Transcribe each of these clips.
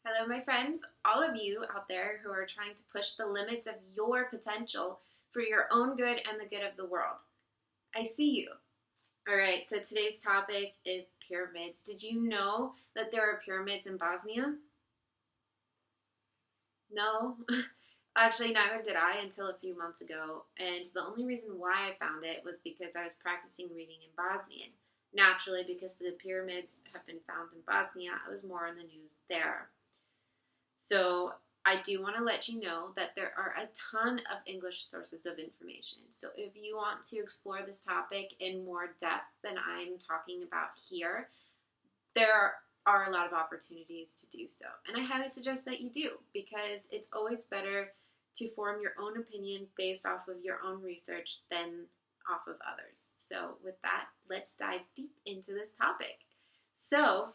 Hello, my friends, all of you out there who are trying to push the limits of your potential for your own good and the good of the world. I see you. All right, so today's topic is pyramids. Did you know that there are pyramids in Bosnia? No? Actually, neither did I until a few months ago, and the only reason why I found it was because I was practicing reading in Bosnian. Naturally, because the pyramids have been found in Bosnia, I was more in the news there. So I do want to let you know that there are a ton of English sources of information. So if you want to explore this topic in more depth than I'm talking about here, there are a lot of opportunities to do so. And I highly suggest that you do, because it's always better to form your own opinion based off of your own research than off of others. So with that, let's dive deep into this topic. So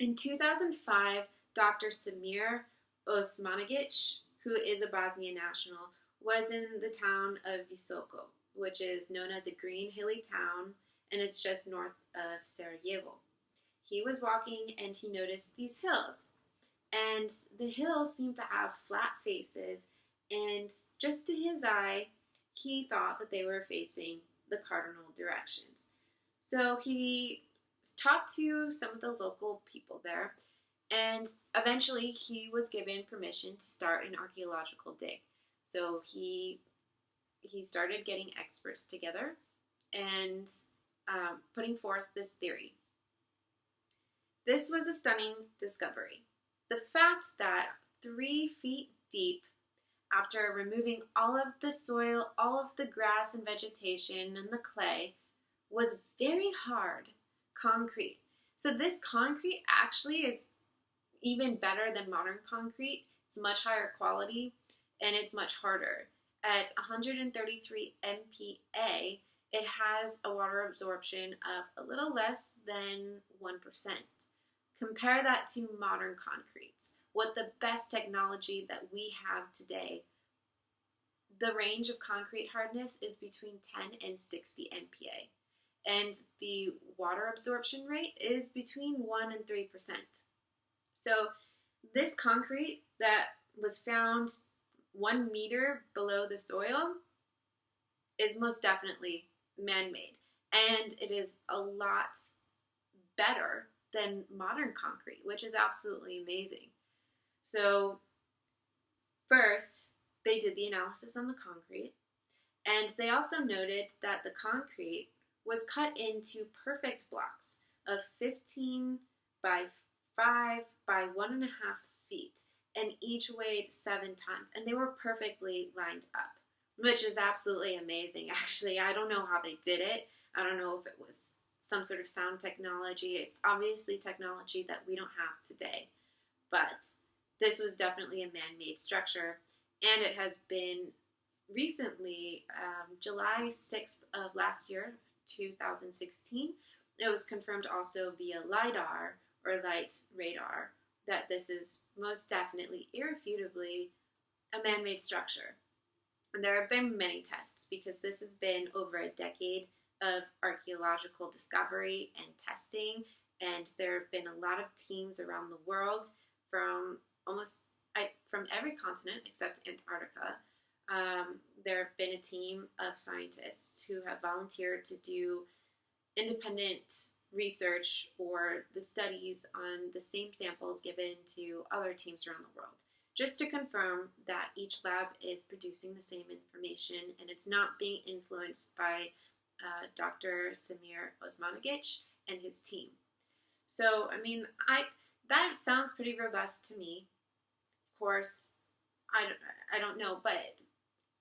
in 2005, Dr. Semir Osmanagic, who is a Bosnian national, was in the town of Visoko, which is known as a green, hilly town, and it's just north of Sarajevo. He was walking and he noticed these hills, and the hills seemed to have flat faces, and just to his eye, he thought that they were facing the cardinal directions. So he talked to some of the local people there, and eventually he was given permission to start an archaeological dig. So he started getting experts together and putting forth this theory. This was a stunning discovery. The fact that 3 feet deep, after removing all of the soil, all of the grass and vegetation and the clay, was very hard concrete. So this concrete actually is even better than modern concrete. It's much higher quality and it's much harder. At 133 MPa, it has a water absorption of a little less than 1%. Compare that to modern concretes. What the best technology that we have today, the range of concrete hardness is between 10 and 60 MPa. And the water absorption rate is between 1 and 3%. So this concrete that was found 1 meter below the soil is most definitely man-made. And it is a lot better than modern concrete, which is absolutely amazing. So first, they did the analysis on the concrete, and they also noted that the concrete was cut into perfect blocks of 15 by 5 by 1.5 feet, and each weighed 7 tons, and they were perfectly lined up, which is absolutely amazing. Actually, I don't know how they did it. I don't know if it was some sort of sound technology. It's obviously technology that we don't have today, but this was definitely a man-made structure, and it has been recently, July 6th of last year, 2016, it was confirmed also via LiDAR, or light radar, that this is most definitely, irrefutably, a man-made structure. And there have been many tests, because this has been over a decade of archaeological discovery and testing, and there have been a lot of teams around the world from every continent except Antarctica. There have been a team of scientists who have volunteered to do independent research or the studies on the same samples given to other teams around the world, just to confirm that each lab is producing the same information and it's not being influenced by Dr. Semir Osmanagic and his team. So, that sounds pretty robust to me. Of course, I don't know, but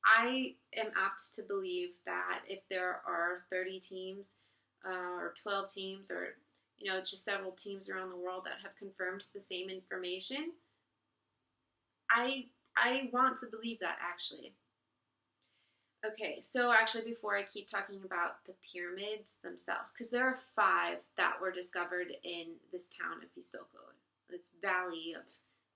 I am apt to believe that if there are 30 teams or 12 teams, or just several teams around the world that have confirmed the same information, I want to believe that, actually. Okay, so actually, before I keep talking about the pyramids themselves, because there are 5 that were discovered in this town of Visoko, this valley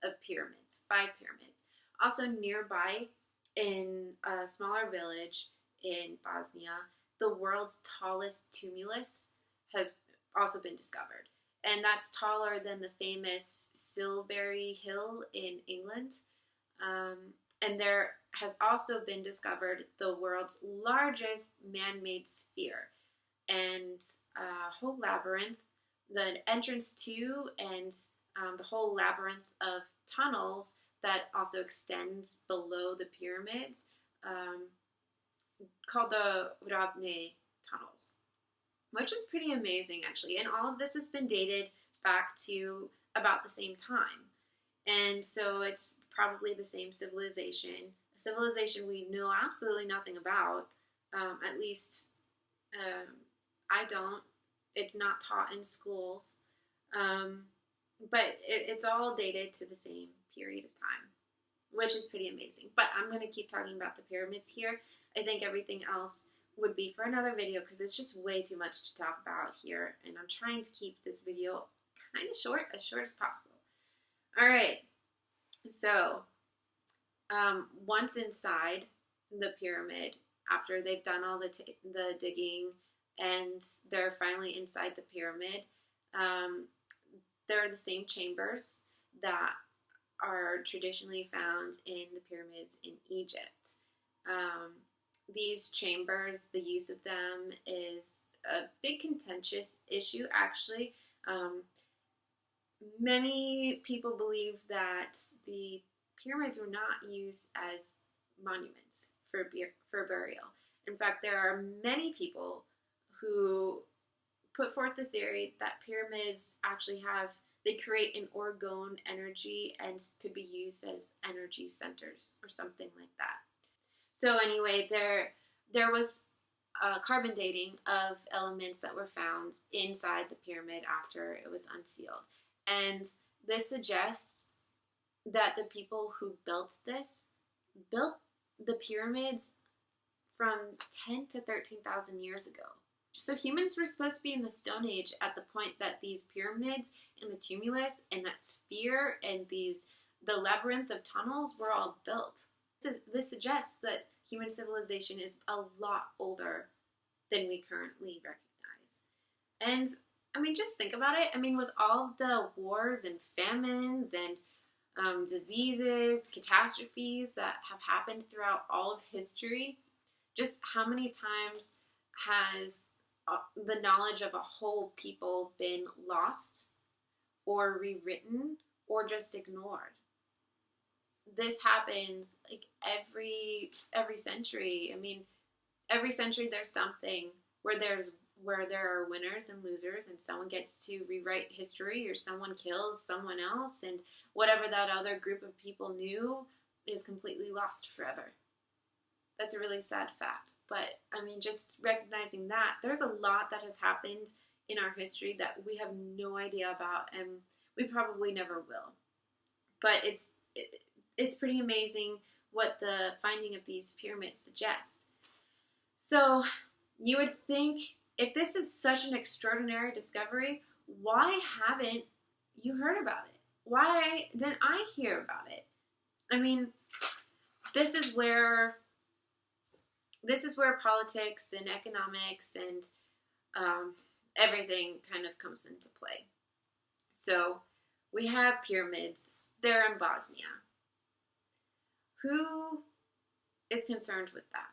of pyramids, 5 pyramids. Also nearby, in a smaller village in Bosnia, the world's tallest tumulus has also been discovered. and that's taller than the famous Silbury Hill in England. And there has also been discovered the world's largest man-made sphere, and a whole labyrinth, the entrance to, and the whole labyrinth of tunnels that also extends below the pyramids, called the Ravne tunnels, which is pretty amazing, actually. And all of this has been dated back to about the same time. And so it's probably the same civilization, a civilization we know absolutely nothing about. At least I don't. It's not taught in schools. But it's all dated to the same period of time, which is pretty amazing. But I'm going to keep talking about the pyramids here. I think everything else would be for another video because it's just way too much to talk about here. And I'm trying to keep this video kind of short as possible. All right. So once inside the pyramid, after they've done all the digging and they're finally inside the pyramid, there are the same chambers that are traditionally found in the pyramids in Egypt. These chambers, the use of them is a big contentious issue, actually. Many people believe that the pyramids were not used as monuments for burial. In fact, there are many people who put forth the theory that pyramids actually they create an orgone energy and could be used as energy centers or something like that. So anyway, there was carbon dating of elements that were found inside the pyramid after it was unsealed. And this suggests that the people who built the pyramids from 10 to 13,000 years ago. So humans were supposed to be in the Stone Age at the point that these pyramids and the tumulus and that sphere and the labyrinth of tunnels were all built. This suggests that human civilization is a lot older than we currently recognize. And I mean, just think about it. I mean, with all of the wars and famines and diseases, catastrophes that have happened throughout all of history, just how many times has the knowledge of a whole people been lost or rewritten or just ignored? This happens like every century. I mean, every century there's something where there are winners and losers, and someone gets to rewrite history, or someone kills someone else, and whatever that other group of people knew is completely lost forever. That's a really sad fact. But I mean, just recognizing that there's a lot that has happened in our history that we have no idea about, and we probably never will. But it's pretty amazing what the finding of these pyramids suggests. So you would think, if this is such an extraordinary discovery, why haven't you heard about it? Why didn't I hear about it? I mean, this is where politics and economics and everything kind of comes into play. So we have pyramids. They're in Bosnia. Who is concerned with that?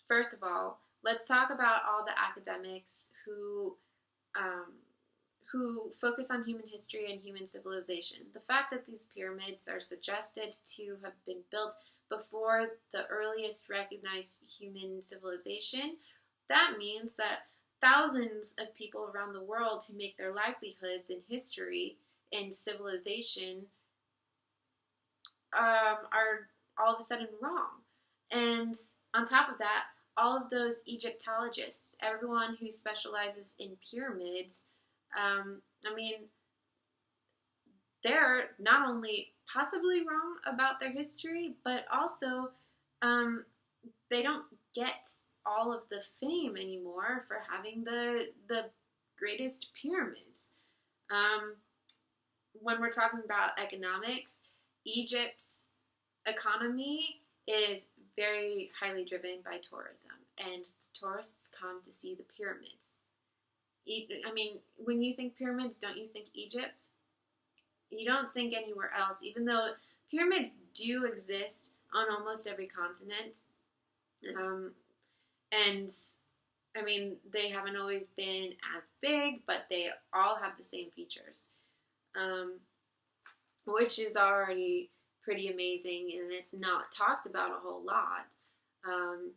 First of all, let's talk about all the academics who focus on human history and human civilization. The fact that these pyramids are suggested to have been built before the earliest recognized human civilization, that means that thousands of people around the world who make their livelihoods in history and civilization are all of a sudden wrong. And on top of that, all of those Egyptologists, everyone who specializes in pyramids, I mean, they're not only possibly wrong about their history, but also they don't get all of the fame anymore for having the greatest pyramids. When we're talking about economics, Egypt's economy is very highly driven by tourism, and the tourists come to see the pyramids. I mean, when you think pyramids, don't you think Egypt? You don't think anywhere else, even though pyramids do exist on almost every continent. Um, and I mean, they haven't always been as big, but they all have the same features, um, which is already pretty amazing, and it's not talked about a whole lot. Um,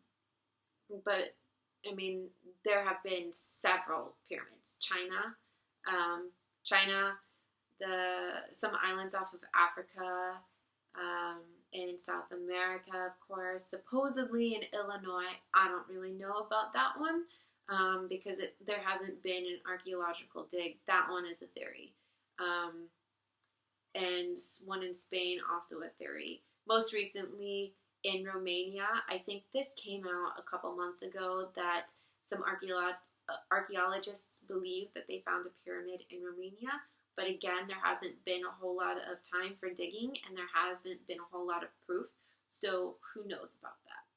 but I mean, there have been several pyramids. Um, China, some islands off of Africa, um, in South America, of course. Supposedly in Illinois, I don't really know about that one, because there hasn't been an archaeological dig. That one is a theory. Um, and one in Spain, also a theory. Most recently in Romania, I think this came out a couple months ago, that some archaeologists believe that they found a pyramid in Romania. But again, there hasn't been a whole lot of time for digging, and there hasn't been a whole lot of proof. So who knows about that?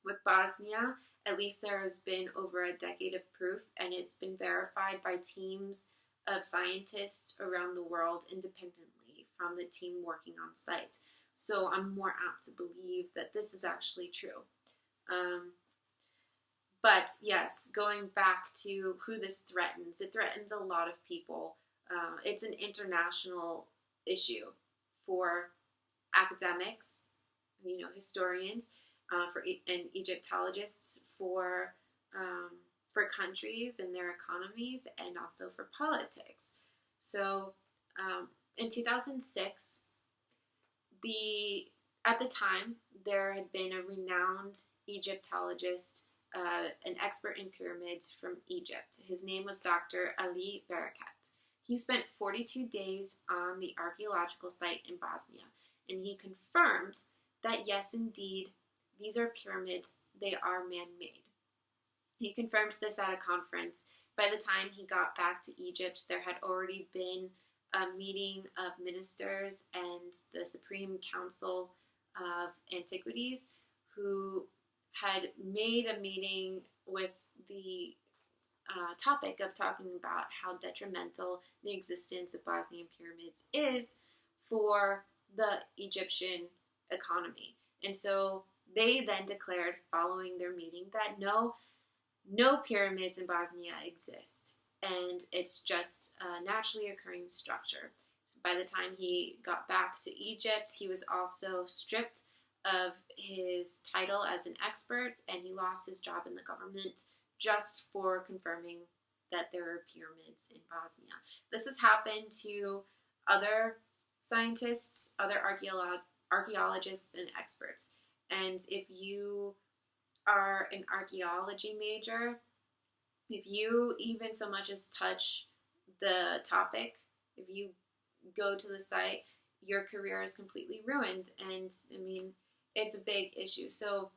With Bosnia, at least there has been over a decade of proof, and it's been verified by teams of scientists around the world independently from the team working on site. So I'm more apt to believe that this is actually true. But yes, going back to who this threatens, it threatens a lot of people. It's an international issue for academics, historians, and Egyptologists, for countries and their economies, and also for politics. So, in 2006, at the time, there had been a renowned Egyptologist, an expert in pyramids from Egypt. His name was Dr. Ali Barakat. He spent 42 days on the archaeological site in Bosnia, and he confirmed that yes, indeed, these are pyramids. They are man-made. He confirmed this at a conference. By the time he got back to Egypt, there had already been a meeting of ministers and the Supreme Council of Antiquities, who had made a meeting with the topic of talking about how detrimental the existence of Bosnian pyramids is for the Egyptian economy. And so they then declared, following their meeting, that no pyramids in Bosnia exist, and it's just a naturally occurring structure. So by the time he got back to Egypt, he was also stripped of his title as an expert, and he lost his job in the government just for confirming that there are pyramids in Bosnia. This has happened to other scientists, other archaeologists, and experts. And if you are an archaeology major, if you even so much as touch the topic, if you go to the site, your career is completely ruined. And I mean, it's a big issue. So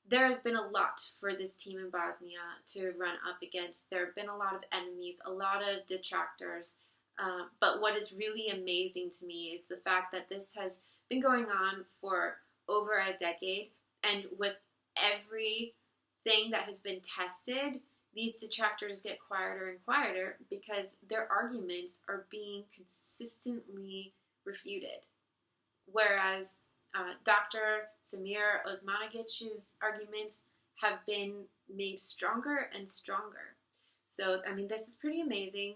there has been a lot for this team in Bosnia to run up against. There have been a lot of enemies, a lot of detractors. But what is really amazing to me is the fact that this has been going on for over a decade. And with everything that has been tested, these detractors get quieter and quieter because their arguments are being consistently refuted. Whereas Dr. Semir Osmanagic's arguments have been made stronger and stronger. So, I mean, this is pretty amazing.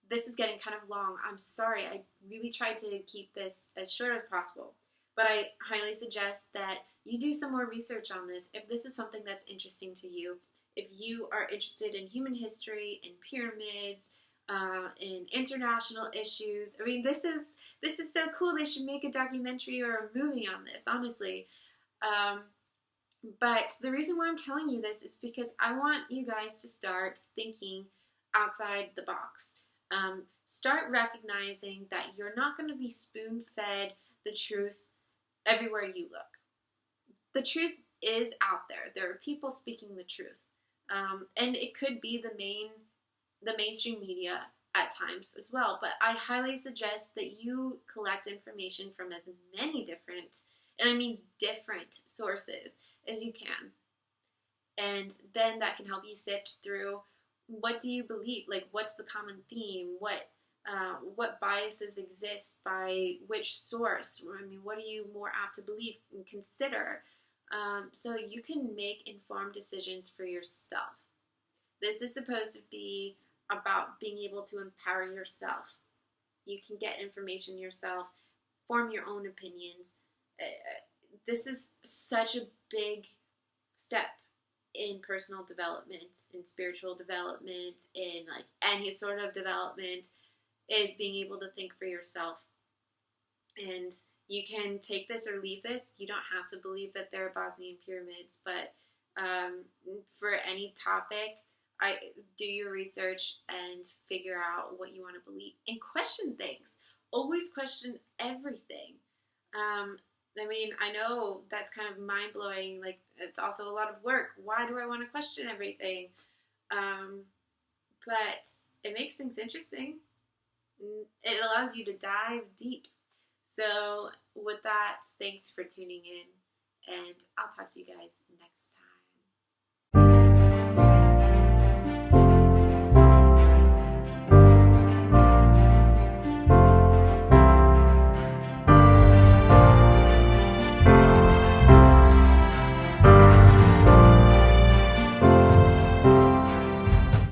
This is getting kind of long. I'm sorry. I really tried to keep this as short as possible. But I highly suggest that you do some more research on this if this is something that's interesting to you. If you are interested in human history, in pyramids, in international issues. I mean, this is so cool. They should make a documentary or a movie on this, honestly. But the reason why I'm telling you this is because I want you guys to start thinking outside the box. Start recognizing that you're not going to be spoon-fed the truth everywhere you look. The truth is out there. There are people speaking the truth. And it could be the mainstream media at times as well. But I highly suggest that you collect information from as many different, and I mean different, sources as you can. And then that can help you sift through what do you believe? Like, what's the common theme? What biases exist by which source? I mean, what are you more apt to believe and consider? So you can make informed decisions for yourself. This is supposed to be about being able to empower yourself. You can get information yourself, form your own opinions. This is such a big step in personal development, in spiritual development, in like any sort of development, is being able to think for yourself. And you can take this or leave this. You don't have to believe that there are Bosnian pyramids, but for any topic, I do your research and figure out what you want to believe and question things. Always question everything. I mean, I know that's kind of mind blowing. Like, it's also a lot of work. Why do I want to question everything? But it makes things interesting. It allows you to dive deep. So, with that, thanks for tuning in, and I'll talk to you guys next time.